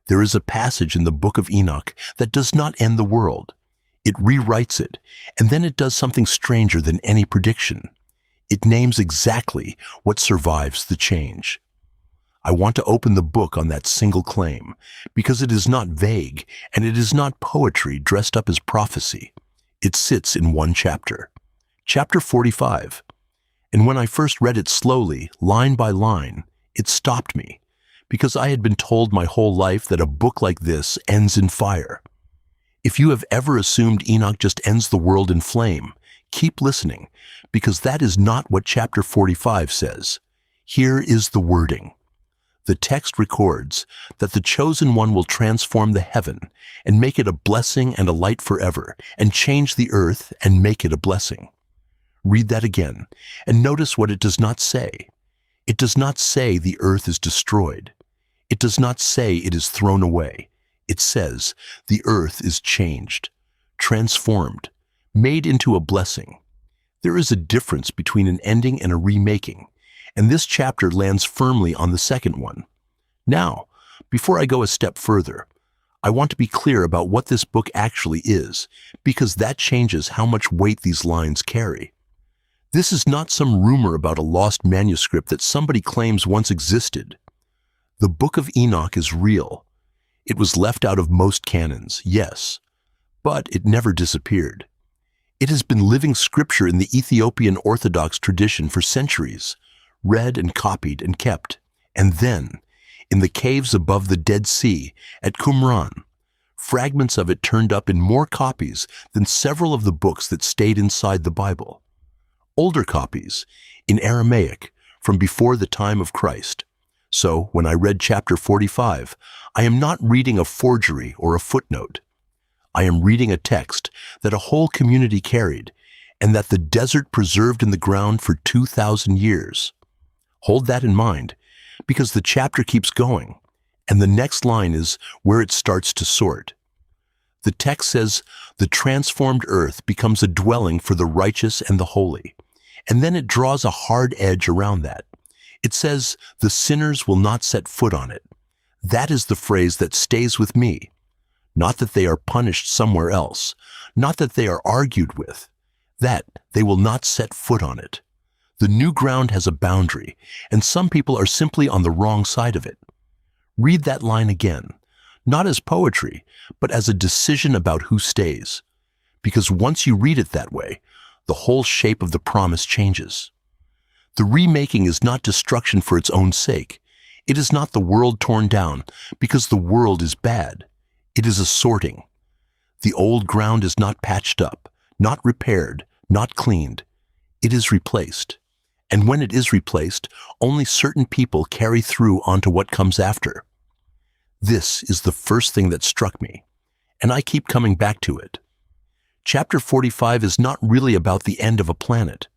There is a passage in the Book of Enoch that does not end the world. It rewrites it, and then it does something stranger than any prediction. It names exactly what survives the change. I want to open the book on that single claim, because it is not vague, and it is not poetry dressed up as prophecy. It sits in one chapter. Chapter 45. And when I first read it slowly, line by line, it stopped me, because I had been told my whole life that a book like this ends in fire. If you have ever assumed Enoch just ends the world in flame, keep listening, because that is not what chapter 45 says. Here is the wording. The text records that the chosen one will transform the heaven and make it a blessing and a light forever, and change the earth and make it a blessing. Read that again, and notice what it does not say. It does not say the earth is destroyed. It does not say it is thrown away. It says the earth is changed, transformed, made into a blessing. There is a difference between an ending and a remaking, and this chapter lands firmly on the second one. Now, before I go a step further, I want to be clear about what this book actually is, because that changes how much weight these lines carry. This is not some rumor about a lost manuscript that somebody claims once existed. The Book of Enoch is real. It was left out of most canons, yes, but it never disappeared. It has been living scripture in the Ethiopian Orthodox tradition for centuries, read and copied and kept, and then, in the caves above the Dead Sea at Qumran, fragments of it turned up in more copies than several of the books that stayed inside the Bible. Older copies, in Aramaic, from before the time of Christ. So, when I read chapter 45, I am not reading a forgery or a footnote. I am reading a text that a whole community carried, and that the desert preserved in the ground for 2,000 years. Hold that in mind, because the chapter keeps going, and the next line is where it starts to sort. The text says, the transformed earth becomes a dwelling for the righteous and the holy, and then it draws a hard edge around that. It says, the sinners will not set foot on it. That is the phrase that stays with me. Not that they are punished somewhere else, not that they are argued with, that they will not set foot on it. The new ground has a boundary, and some people are simply on the wrong side of it. Read that line again, not as poetry, but as a decision about who stays. Because once you read it that way, the whole shape of the promise changes. The remaking is not destruction for its own sake. It is not the world torn down because the world is bad. It is a sorting. The old ground is not patched up, not repaired, not cleaned. It is replaced. And when it is replaced, only certain people carry through onto what comes after. This is the first thing that struck me, and I keep coming back to it. Chapter 45 is not really about the end of a planet.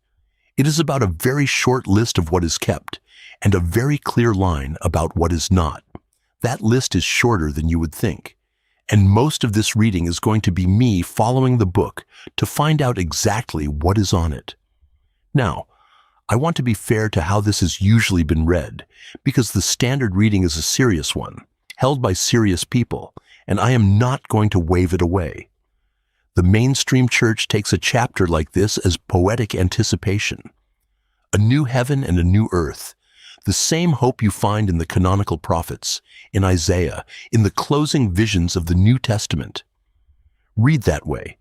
It is about a very short list of what is kept, and a very clear line about what is not. That list is shorter than you would think, and most of this reading is going to be me following the book to find out exactly what is on it. Now, I want to be fair to how this has usually been read, because the standard reading is a serious one, held by serious people, and I am not going to wave it away. The mainstream church takes a chapter like this as poetic anticipation. A new heaven and a new earth, the same hope you find in the canonical prophets, in Isaiah, in the closing visions of the New Testament. Read that way.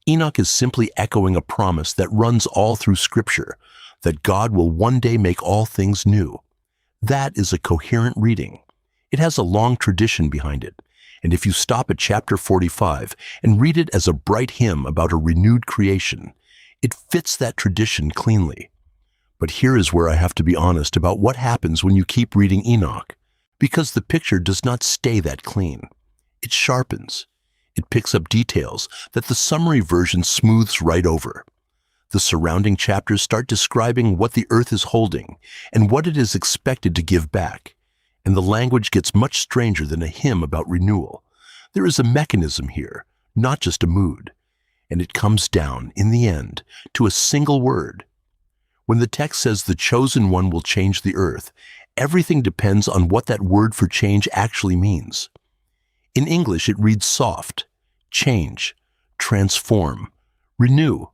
Enoch is simply echoing a promise that runs all through Scripture, that God will one day make all things new. That is a coherent reading. It has a long tradition behind it, and if you stop at chapter 45 and read it as a bright hymn about a renewed creation, it fits that tradition cleanly. But here is where I have to be honest about what happens when you keep reading Enoch, because the picture does not stay that clean. It sharpens. It picks up details that the summary version smooths right over. The surrounding chapters start describing what the earth is holding and what it is expected to give back, and the language gets much stranger than a hymn about renewal. There is a mechanism here, not just a mood, and it comes down, in the end, to a single word. When the text says the chosen one will change the earth, everything depends on what that word for change actually means. In English, it reads soft, change, transform, renew.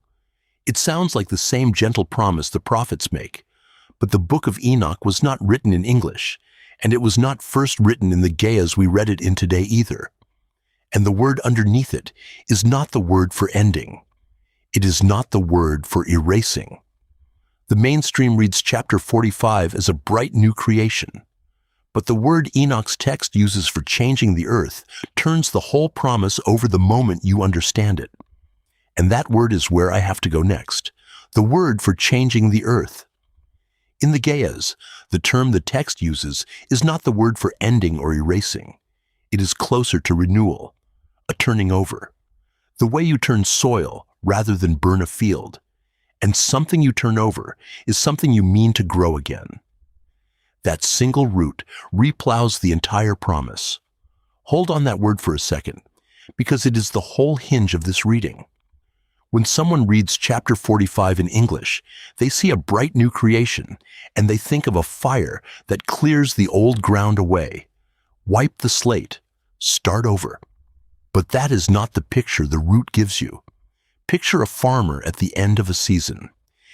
It sounds like the same gentle promise the prophets make, but the Book of Enoch was not written in English, and it was not first written in the Gaias we read it in today either. And the word underneath it is not the word for ending. It is not the word for erasing. The mainstream reads chapter 45 as a bright new creation. But the word Enoch's text uses for changing the earth turns the whole promise over the moment you understand it. And that word is where I have to go next, the word for changing the earth. In the Gaias, the term the text uses is not the word for ending or erasing. It is closer to renewal, a turning over. The way you turn soil rather than burn a field. And something you turn over is something you mean to grow again. That single root replows the entire promise. Hold on that word for a second, because it is the whole hinge of this reading. When someone reads chapter 45 in English, they see a bright new creation, and they think of a fire that clears the old ground away. Wipe the slate, start over. But that is not the picture the root gives you. Picture a farmer at the end of a season.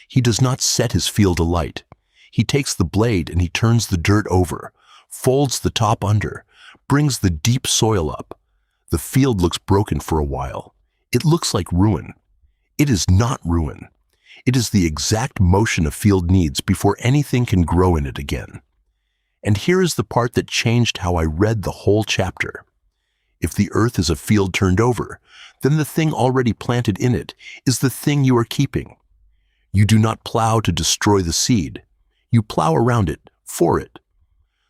He does not set his field alight. He takes the blade and he turns the dirt over, folds the top under, brings the deep soil up. The field looks broken for a while. It looks like ruin. It is not ruin. It is the exact motion a field needs before anything can grow in it again. And here is the part that changed how I read the whole chapter. If the earth is a field turned over, then the thing already planted in it is the thing you are keeping. You do not plow to destroy the seed. You plow around it, for it.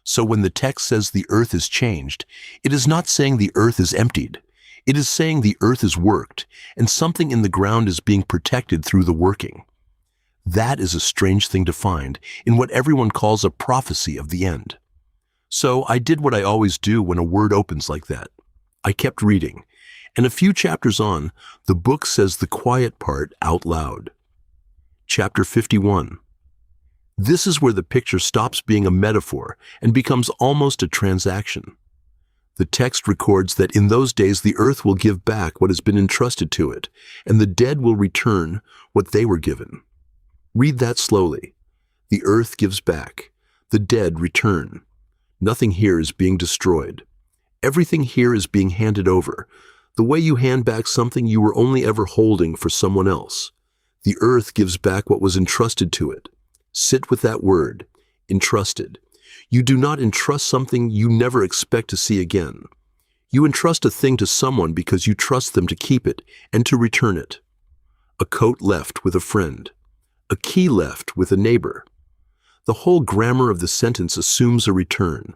So when the text says the earth is changed, it is not saying the earth is emptied. It is saying the earth is worked, and something in the ground is being protected through the working. That is a strange thing to find in what everyone calls a prophecy of the end. So I did what I always do when a word opens like that. I kept reading, and a few chapters on, the book says the quiet part out loud. Chapter 51. This is where the picture stops being a metaphor and becomes almost a transaction. The text records that in those days the earth will give back what has been entrusted to it, and the dead will return what they were given. Read that slowly. The earth gives back. The dead return. Nothing here is being destroyed. Everything here is being handed over, the way you hand back something you were only ever holding for someone else. The earth gives back what was entrusted to it. Sit with that word, entrusted. You do not entrust something you never expect to see again. You entrust a thing to someone because you trust them to keep it and to return it. A coat left with a friend. A key left with a neighbor. The whole grammar of the sentence assumes a return.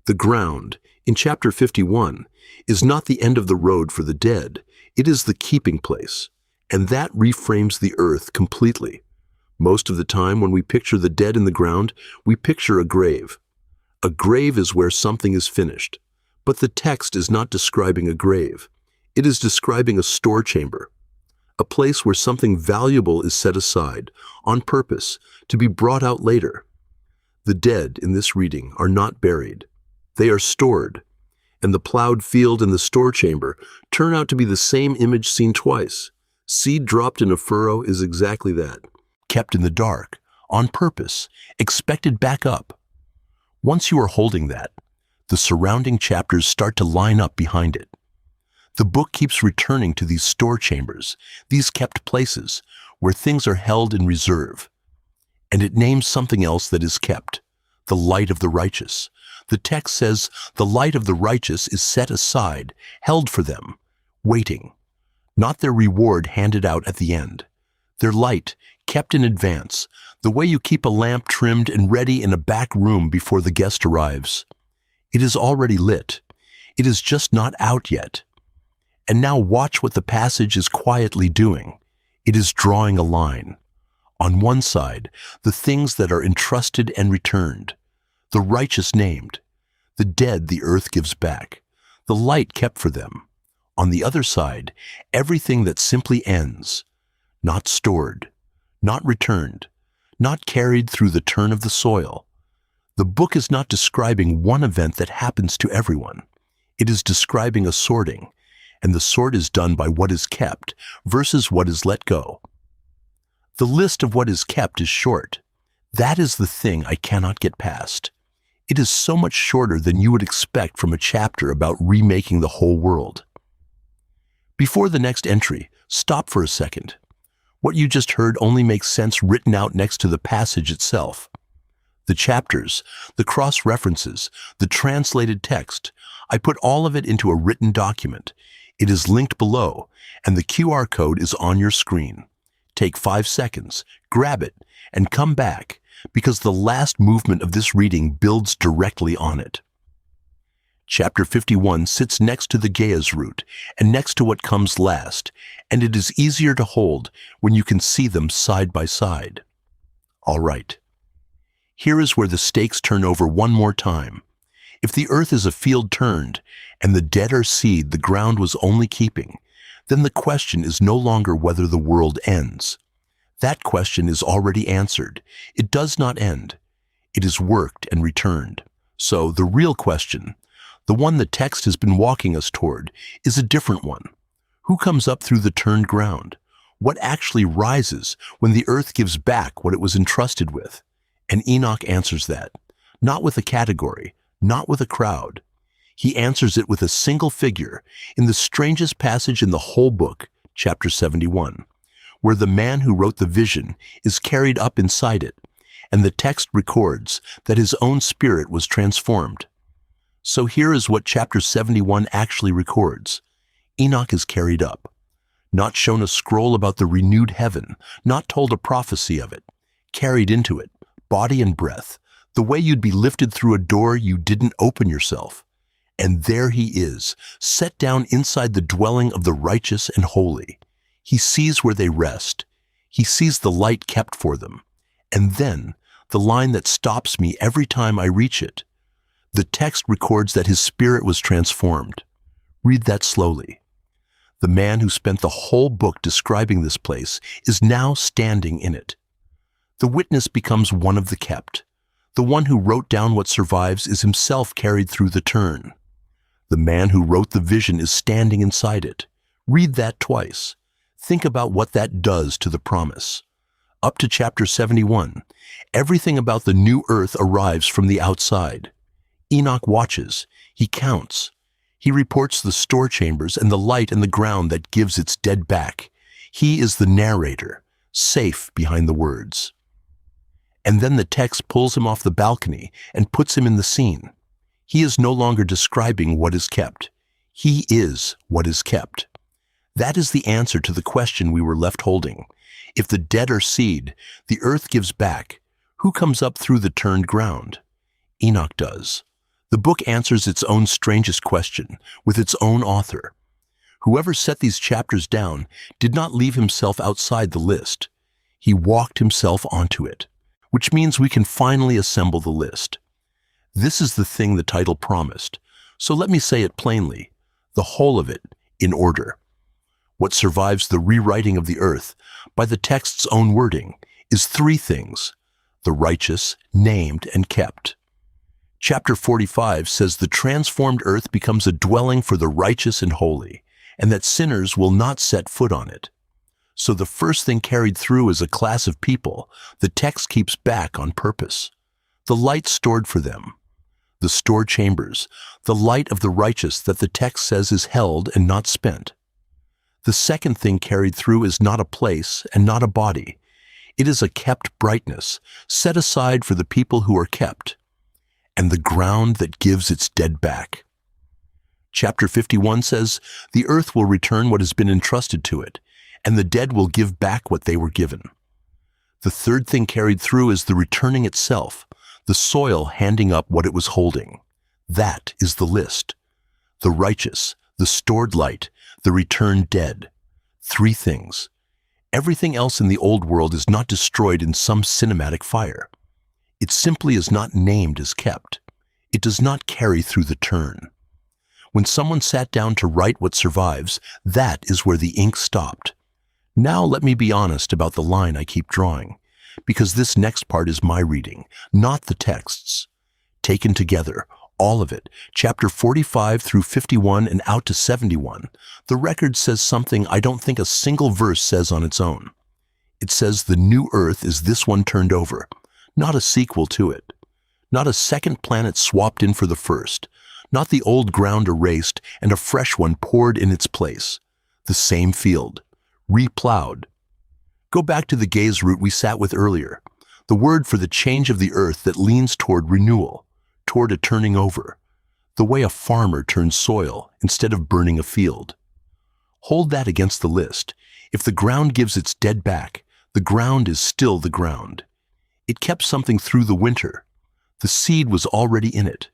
The ground, in chapter 51, is not the end of the road for the dead. It is the keeping place, and that reframes the earth completely. Most of the time when we picture the dead in the ground, we picture a grave. A grave is where something is finished, but the text is not describing a grave. It is describing a store chamber, a place where something valuable is set aside, on purpose, to be brought out later. The dead in this reading are not buried. They are stored, and the plowed field and the store chamber turn out to be the same image seen twice. Seed dropped in a furrow is exactly that. Kept in the dark, on purpose, expected back up. Once you are holding that, the surrounding chapters start to line up behind it. The book keeps returning to these store chambers, these kept places, where things are held in reserve. And it names something else that is kept, the light of the righteous. The text says the light of the righteous is set aside, held for them, waiting. Not their reward handed out at the end. Their light, kept in advance, the way you keep a lamp trimmed and ready in a back room before the guest arrives. It is already lit. It is just not out yet. And now watch what the passage is quietly doing. It is drawing a line. On one side, the things that are entrusted and returned. The righteous named. The dead the earth gives back. The light kept for them. On the other side, everything that simply ends. Not stored. Not returned. Not carried through the turn of the soil. The book is not describing one event that happens to everyone. It is describing a sorting, and the sort is done by what is kept versus what is let go. The list of what is kept is short. That is the thing I cannot get past. It is so much shorter than you would expect from a chapter about remaking the whole world. Before the next entry, stop for a second. What you just heard only makes sense written out next to the passage itself. The chapters, the cross-references, the translated text, I put all of it into a written document. It is linked below, and the QR code is on your screen. Take 5 seconds, grab it, and come back, because the last movement of this reading builds directly on it. Chapter 51 sits next to the Gaia's root and next to what comes last, and it is easier to hold when you can see them side by side. All right. Here is where the stakes turn over one more time. If the earth is a field turned, and the dead are seed the ground was only keeping, then the question is no longer whether the world ends. That question is already answered. It does not end. It is worked and returned. So the real question, the one the text has been walking us toward, is a different one. Who comes up through the turned ground? What actually rises when the earth gives back what it was entrusted with? And Enoch answers that, not with a category, not with a crowd. He answers it with a single figure in the strangest passage in the whole book, chapter 71, where the man who wrote the vision is carried up inside it, and the text records that his own spirit was transformed. So here is what chapter 71 actually records. Enoch is carried up, not shown a scroll about the renewed heaven, not told a prophecy of it, carried into it, body and breath, the way you'd be lifted through a door you didn't open yourself. And there he is, set down inside the dwelling of the righteous and holy. He sees where they rest. He sees the light kept for them. And then, the line that stops me every time I reach it. The text records that his spirit was transformed. Read that slowly. The man who spent the whole book describing this place is now standing in it. The witness becomes one of the kept. The one who wrote down what survives is himself carried through the turn. The man who wrote the vision is standing inside it. Read that twice. Think about what that does to the promise. Up to chapter 71, everything about the new earth arrives from the outside. Enoch watches. He counts. He reports the store chambers and the light and the ground that gives its dead back. He is the narrator, safe behind the words. And then the text pulls him off the balcony and puts him in the scene. He is no longer describing what is kept. He is what is kept. That is the answer to the question we were left holding. If the dead are seed, the earth gives back. Who comes up through the turned ground? Enoch does. The book answers its own strangest question, with its own author. Whoever set these chapters down did not leave himself outside the list. He walked himself onto it, which means we can finally assemble the list. This is the thing the title promised, so let me say it plainly, the whole of it, in order. What survives the rewriting of the earth, by the text's own wording, is 3 things: the righteous, named, and kept. Chapter 45 says the transformed earth becomes a dwelling for the righteous and holy, and that sinners will not set foot on it. So the first thing carried through is a class of people the text keeps back on purpose. The light stored for them. The stored chambers, the light of the righteous that the text says is held and not spent. The second thing carried through is not a place and not a body. It is a kept brightness, set aside for the people who are kept, and the ground that gives its dead back. Chapter 51 says, the earth will return what has been entrusted to it, and the dead will give back what they were given. The third thing carried through is the returning itself, the soil handing up what it was holding. That is the list. The righteous, the stored light, the returned dead. 3 things. Everything else in the old world is not destroyed in some cinematic fire. It simply is not named as kept. It does not carry through the turn. When someone sat down to write what survives, that is where the ink stopped. Now let me be honest about the line I keep drawing, because this next part is my reading, not the text's. Taken together, All of it, chapter 45 through 51 and out to 71, the record says something I don't think a single verse says on its own. It says the new earth is this one turned over, not a sequel to it. Not a second planet swapped in for the first, not the old ground erased and a fresh one poured in its place. The same field, replowed. Go back to the gaze root we sat with earlier, the word for the change of the earth that leans toward renewal, toward a turning over, the way a farmer turns soil instead of burning a field. Hold that against the list. If the ground gives its dead back, the ground is still the ground. It kept something through the winter. The seed was already in it.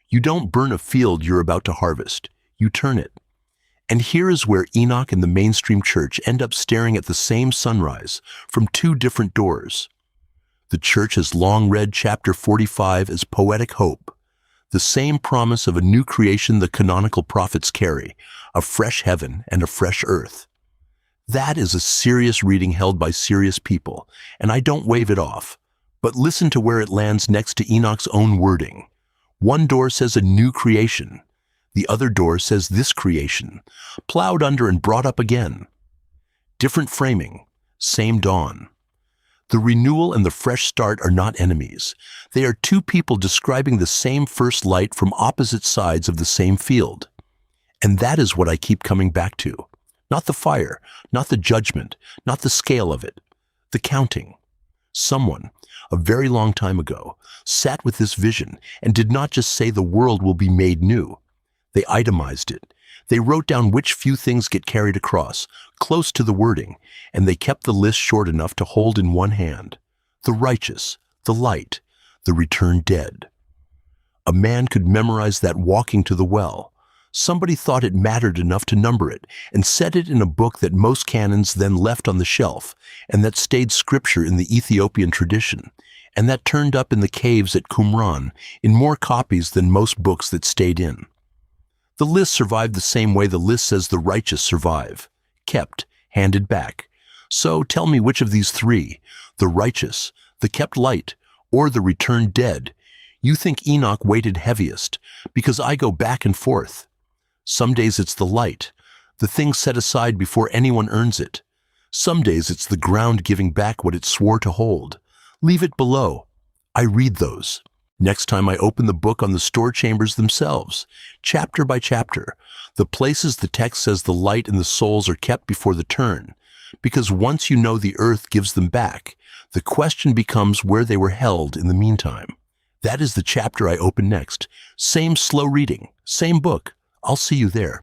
You don't burn a field you're about to harvest. You turn it. And here is where Enoch and the mainstream church end up staring at the same sunrise from two different doors. The church has long read chapter 45 as poetic hope, the same promise of a new creation the canonical prophets carry, a fresh heaven and a fresh earth. That is a serious reading held by serious people, and I don't wave it off. But listen to where it lands next to Enoch's own wording. One door says a new creation. The other door says this creation, plowed under and brought up again. Different framing, same dawn. The renewal and the fresh start are not enemies. They are two people describing the same first light from opposite sides of the same field. And that is what I keep coming back to. Not the fire, not the judgment, not the scale of it, the counting. Someone, a very long time ago, sat with this vision and did not just say the world will be made new. They itemized it. They wrote down which few things get carried across, close to the wording, and they kept the list short enough to hold in one hand. The righteous, the light, the returned dead. A man could memorize that walking to the well. Somebody thought it mattered enough to number it and set it in a book that most canons then left on the shelf, and that stayed scripture in the Ethiopian tradition, and that turned up in the caves at Qumran in more copies than most books that stayed in. The list survived the same way the list says the righteous survive, kept, handed back. So tell me which of these three, the righteous, the kept light, or the returned dead, you think Enoch weighted heaviest, because I go back and forth. Some days it's the light, the thing set aside before anyone earns it. Some days it's the ground giving back what it swore to hold. Leave it below. I read those. Next time I open the book on the store chambers themselves, chapter by chapter, the places the text says the light and the souls are kept before the turn, because once you know the earth gives them back, the question becomes where they were held in the meantime. That is the chapter I open next. Same slow reading, same book. I'll see you there.